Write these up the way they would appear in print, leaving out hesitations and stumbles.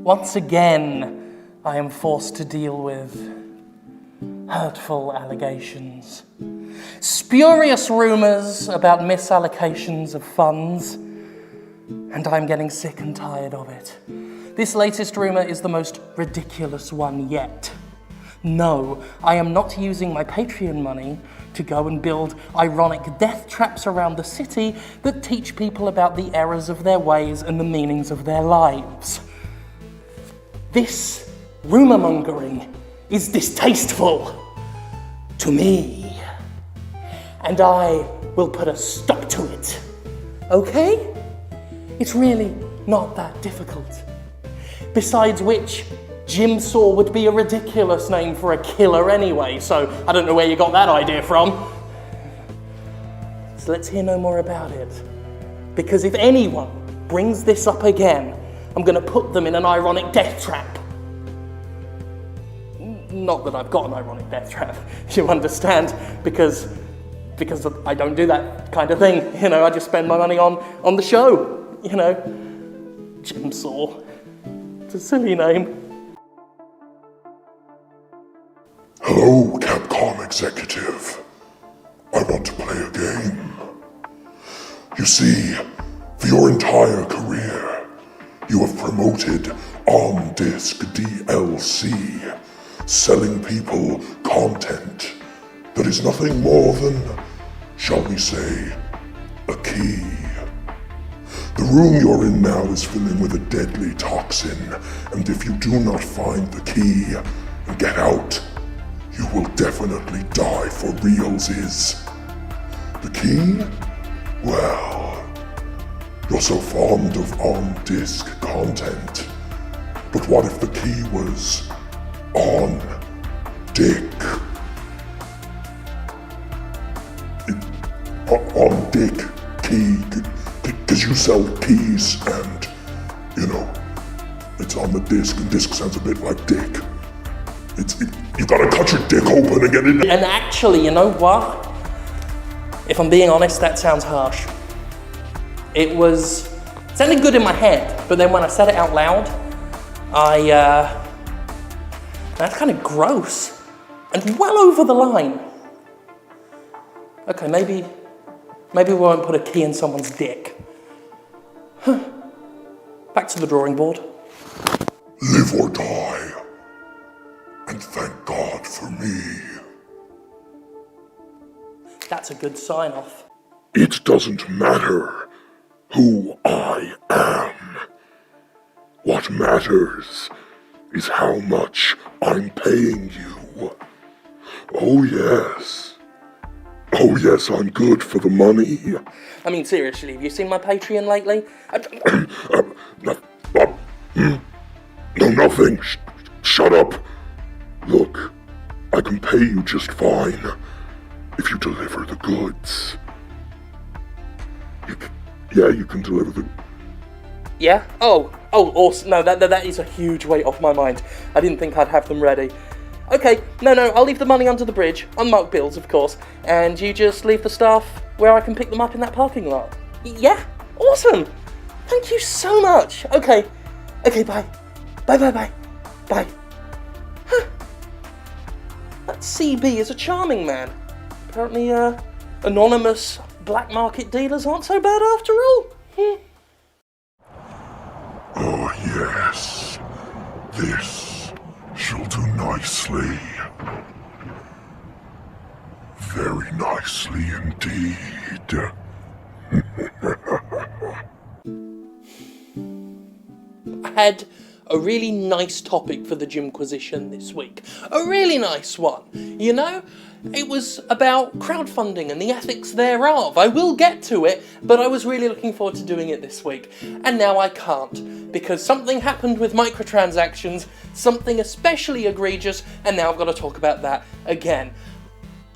Once again, I am forced to deal with hurtful allegations, spurious rumours about misallocations of funds, and I'm getting sick and tired of it. This latest rumour is the most ridiculous one yet. No, I am not using my Patreon money to go and build ironic death traps around the city that teach people about the errors of their ways and the meanings of their lives. This rumour-mongering is distasteful to me, and I will put a stop to it, okay? It's really not that difficult. Besides which, Jimsaw would be a ridiculous name for a killer anyway, so I don't know where you got that idea from. So let's hear no more about it. Because if anyone brings this up again, I'm going to put them in an ironic death trap. Not that I've got an ironic death trap, you understand, because I don't do that kind of thing. You know, I just spend my money on the show, you know. Jimsaw. It's a silly name. Hello, Capcom executive. I want to play a game. You see, for your entire career, you have promoted on-disc DLC, selling people content that is nothing more than, shall we say, a key. The room you're in now is filling with a deadly toxin, and if you do not find the key and get out, you will definitely die for realsies. The key? Well, you're so fond of on-disc content. But what if the key was on dick? On dick key, because you sell keys and, you know, it's on the disc, and disc sounds a bit like dick. You gotta cut your dick open and get in there. And actually, you know what? If I'm being honest, that sounds harsh. It sounded good in my head, but then when I said it out loud, that's kind of gross and well over the line. Okay, maybe we won't put a key in someone's dick. Back to the drawing board. Live or die. And thank God for me. That's a good sign-off. It doesn't matter who I am. What matters is how much I'm paying you. Oh yes. Oh yes, I'm good for the money. I mean, seriously, have you seen my Patreon lately? No, nothing. Shut up. Look, I can pay you just fine if you deliver the goods. You can deliver the... Yeah? Oh, awesome. No, that is a huge weight off my mind. I didn't think I'd have them ready. Okay, no, I'll leave the money under the bridge, on Mark bills, of course, and you just leave the stuff where I can pick them up in that parking lot. Yeah? Awesome! Thank you so much. Okay, bye. Bye. Huh. That CB is a charming man. Apparently, anonymous black market dealers aren't so bad after all. Oh yes, this shall do nicely. Very nicely indeed. I had a really nice topic for the Jimquisition this week. A really nice one, you know? It was about crowdfunding and the ethics thereof. I will get to it, but I was really looking forward to doing it this week. And now I can't, because something happened with microtransactions, something especially egregious, and now I've got to talk about that again.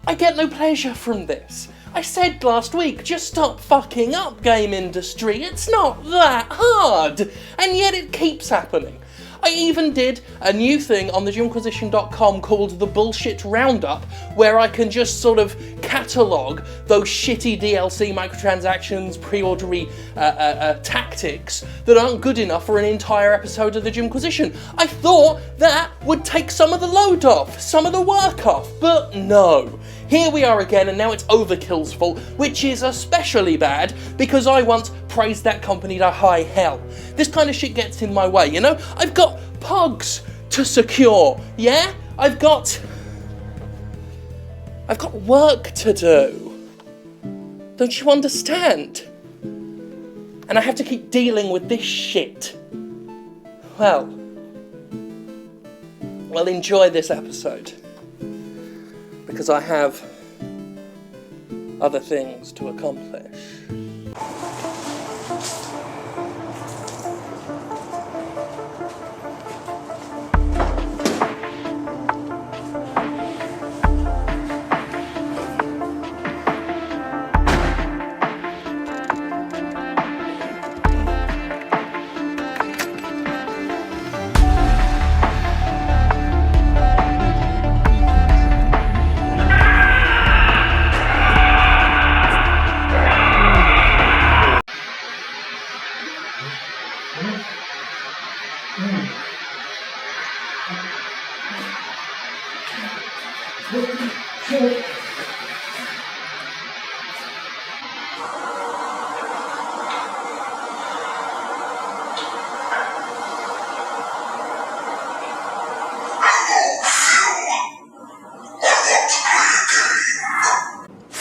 I get no pleasure from this. I said last week, just stop fucking up, game industry. It's not that hard. And yet it keeps happening. I even did a new thing on the Jimquisition.com called the Bullshit Roundup, where I can just sort of catalogue those shitty DLC microtransactions, pre-ordery tactics that aren't good enough for an entire episode of the Jimquisition. I thought that would take some of the load off, some of the work off, but no. Here we are again, and now it's Overkill's fault, which is especially bad because I once praised that company to high hell. This kind of shit gets in my way, you know? I've got pugs to secure, yeah? I've got work to do. Don't you understand? And I have to keep dealing with this shit. Well, enjoy this episode. Because I have other things to accomplish.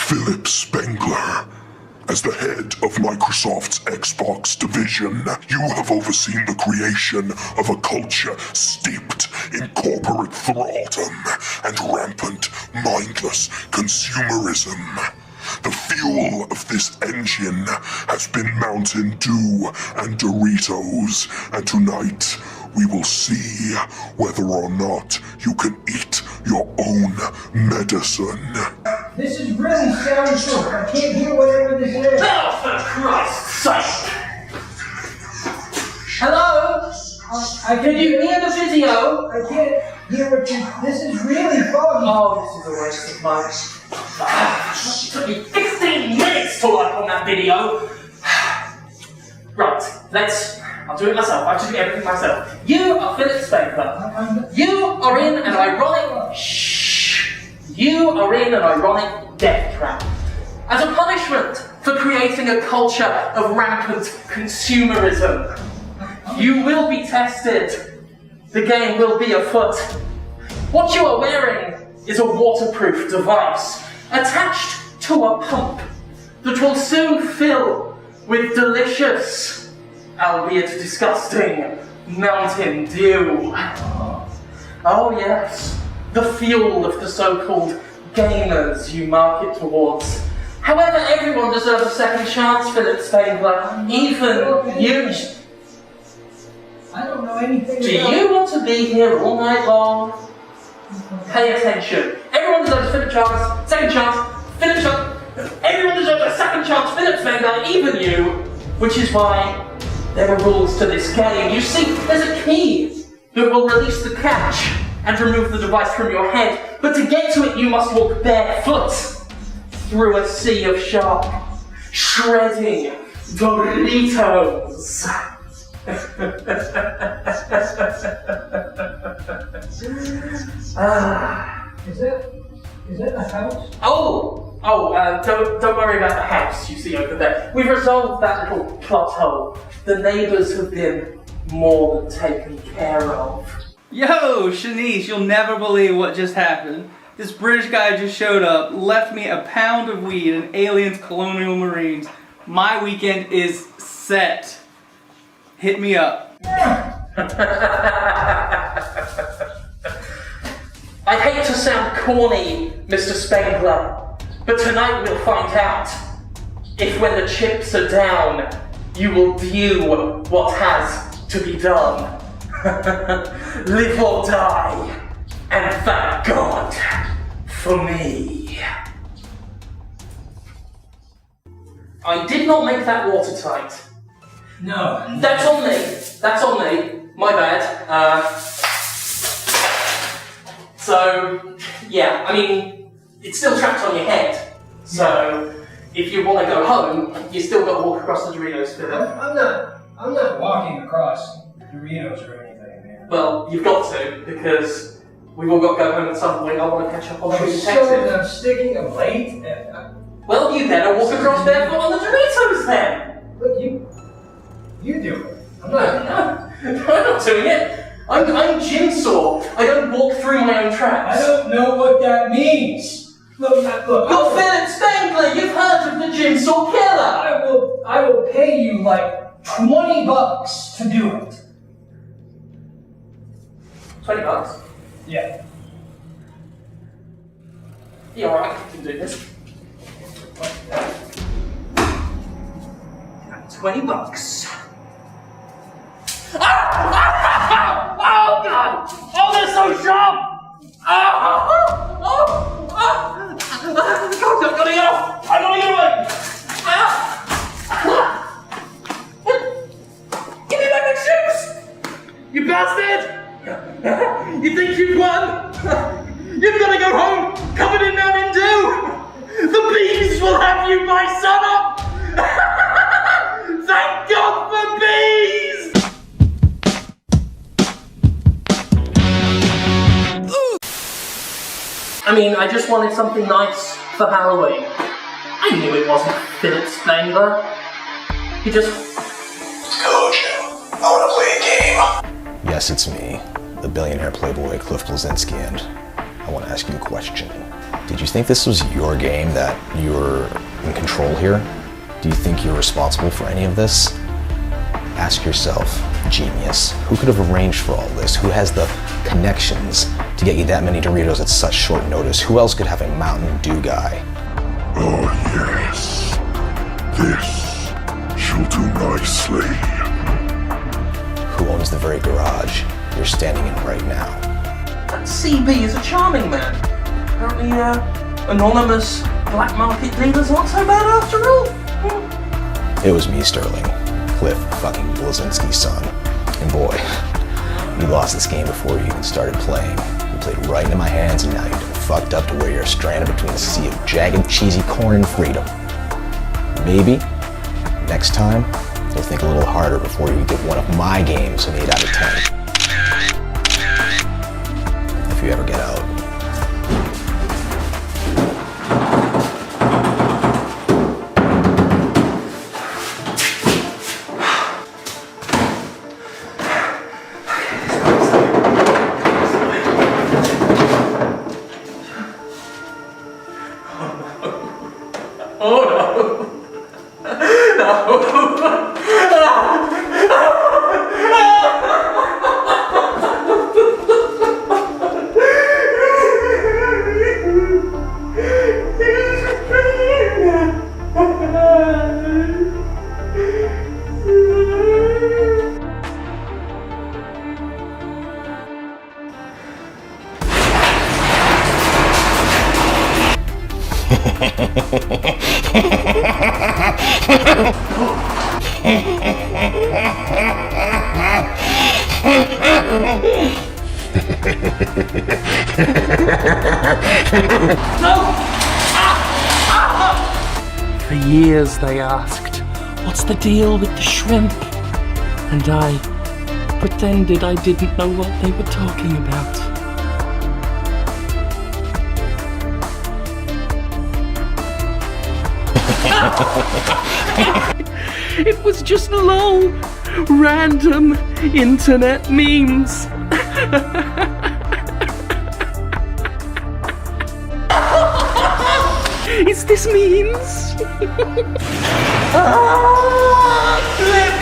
Philip Spengler. As the head of Microsoft's Xbox division, you have overseen the creation of a culture steeped in corporate thraldom and rampant, mindless consumerism. The fuel of this engine has been Mountain Dew and Doritos, and tonight we will see whether or not you can eat your own medicine. This is really soundproof. I can't hear whatever this is. Oh, for Christ's sake! Hello? Can you hear the video? I can't hear what you... This is really foggy. Oh, this is a waste of mine. It took me 15 minutes to work on that video. Right, I'll do it myself. I should do everything myself. You are Philip Spengler. You are in an ironic... You are in an ironic death trap. As a punishment for creating a culture of rampant consumerism, you will be tested. The game will be afoot. What you are wearing is a waterproof device attached to a pump that will soon fill with delicious, albeit disgusting, Mountain Dew. Oh yes, the fuel of the so-called gamers you market towards. However, everyone deserves a second chance, Philip Spengler. Even you. I don't know anything Do about... you want to be here all night long? Pay attention. Everyone deserves a second chance, Philip chance. Everyone deserves a second chance, Philip Spengler, even you. Which is why there are rules to this game. You see, there's a key that will release the catch and remove the device from your head. But to get to it, you must walk barefoot through a sea of sharp, shredding Doritos. Is that a house? Don't worry about the house you see over there. We've resolved that little plot hole. The neighbours have been more than taken care of. Yo, Shanice, you'll never believe what just happened. This British guy just showed up, left me a pound of weed and aliens, colonial marines. My weekend is set. Hit me up. I hate to sound corny, Mr. Spengler, but tonight we'll find out if when the chips are down, you will do what has to be done. Live or die, and thank God for me. I did not make that watertight. No. That's on me. My bad. So, yeah, I mean, it's still trapped on your head. So, if you want to go home, you still got to walk across the Doritos field. I'm not walking across Doritos or anything, man. Well, you've got to, because we've all got to go home at some point. I want to catch up on True Detective. I'm sticking a late. Well, you better walk across barefoot on the Doritos then. Look, you do it. I'm not. I'm not doing it. I'm Jimsaw. I don't walk through my own traps. I don't know what that means. Look. You're Philip Spangler. You've heard of the Jimsaw Killer. I will pay you like $20 to do it. $20? Yeah. Yeah, alright, I can do this. $20. Oh God! Oh, they're so sharp! God, I gotta get off! I gotta get away! Give me back my shoes! You bastard! You think you've won? You've got to go home covered in Mountain Dew! The bees will have you by sunup! Thank God for bees! I mean, I just wanted something nice for Halloween. I knew it wasn't Philip Spangler. He just... Hello, Jim. I want to play a game. Yes, it's me, the billionaire playboy Cliff Blazinski, and I want to ask you a question. Did you think this was your game, that you were in control here? Do you think you're responsible for any of this? Ask yourself, genius, who could have arranged for all this? Who has the connections to get you that many Doritos at such short notice? Who else could have a Mountain Dew guy? Oh yes, this shall do nicely. Who owns the very garage you're standing in right now? That CB is a charming man. Apparently, anonymous black market dealer's not so bad after all. It was me, Sterling. Cliff fucking Blazinski's son. And boy, you lost this game before you even started playing. You played right into my hands, and now you're done fucked up to where you're stranded between a sea of jagged, cheesy corn and freedom. Maybe, next time, you'll think a little harder before you give one of my games an 8 out of 10. If you ever get out. Oh no! No! No! For years they asked, what's the deal with the shrimp? And I pretended I didn't know what they were talking about. It was just low, random internet memes. Is this memes? Flip